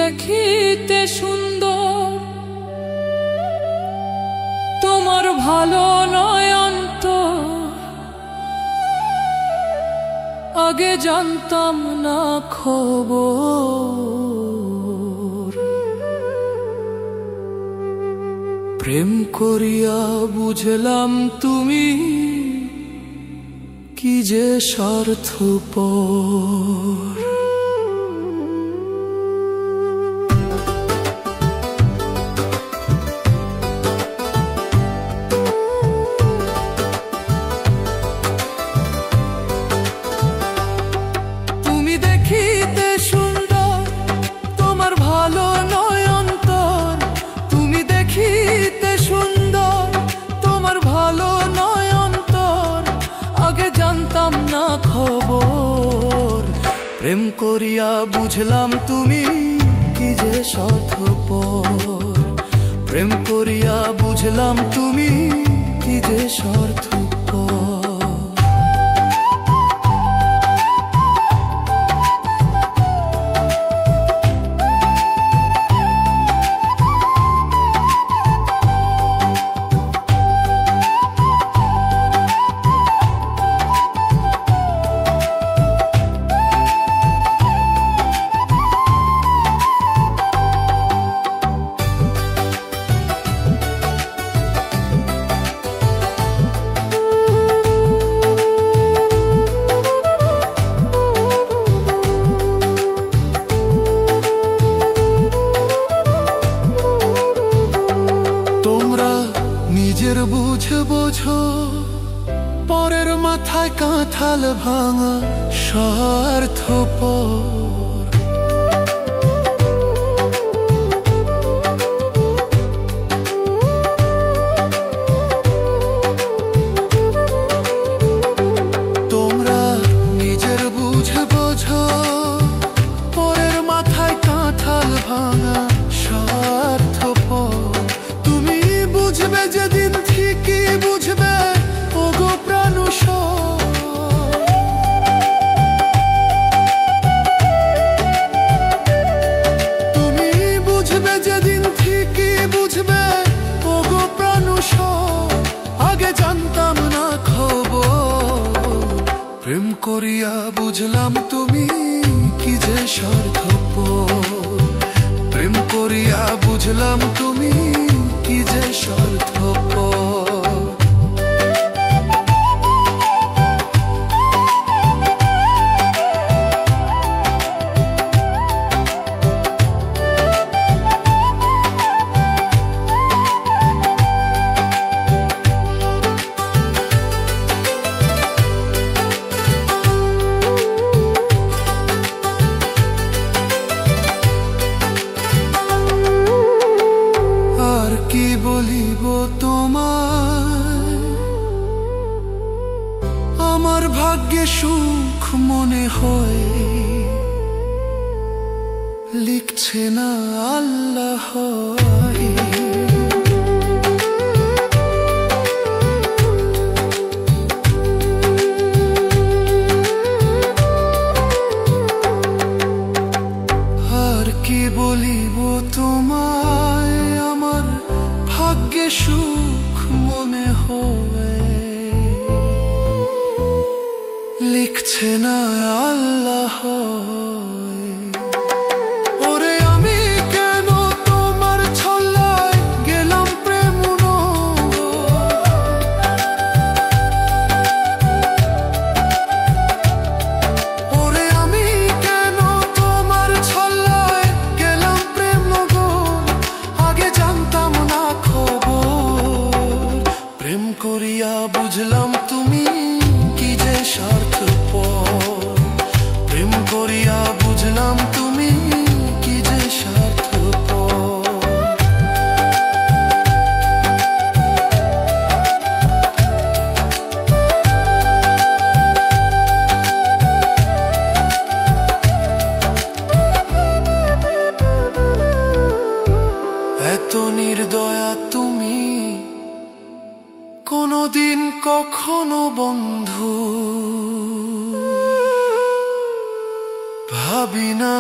দেখিতে সুন্দর, তোমার ভালো নয় অন্তর, আগে জানতাম না খবর। প্রেম করিয়া বুঝলাম তুমি কি যে স্বার্থপর। তুমি দেখিতে সুন্দর, তোমার ভালো নয় অন্তর, তুমি দেখিতে সুন্দর, তোমার ভালো নয় অন্তর, আগে জানতাম না খবর। প্রেম করিয়া বুঝলাম তুমি কি যে স্বার্থপর। প্রেম করিয়া বুঝলাম তুমি কি যে স্বার্থপর। নিজের বুঝে বোঝো, পরের মাথায় কাঁঠাল ভাঙা স্বার্থপর। তোমরা নিজের বুঝে বোঝো, পরের মাথায় কাঁঠাল ভাঙা স্বার্থপর। তুমি বুঝবে যেদিন ঠিকই বুঝবে ওগো প্রাণুষর। তুমি বুঝবে যেদিন ঠিকই বুঝবে ওগো প্রাণুষর, আগে জানতাম না খবর। প্রেম করিয়া বুঝলাম তুমি কি যে স্বার্থপর। প্রেম করিয়া বুঝলাম তুমি কি যে স্বার্থপর। কি বলিব তোমায়, আমার ভাগ্যে সুখ মনে হয়, লিখছে না আল্লাহ। আর কি বলিব তোমায়, আমার ভাগ্যে সুখ মনে হয়, লিখছে না আল্লাহ। ওরে আমি কেন তোমার ছল্লায় গেলাম প্রেম ওরে আমি কেন তোমার ছল্লায় গেলাম প্রেম আগে জানতাম না খবর। প্রেম করিয়া বুঝলাম তুমি কি যে স্বার্থপর। প্রেম করিয়া বুঝলাম তুমি কি যে স্বার্থপর। এত নির্দয়া তুমি কোনদিন কখনো বন্ধু ভাবি না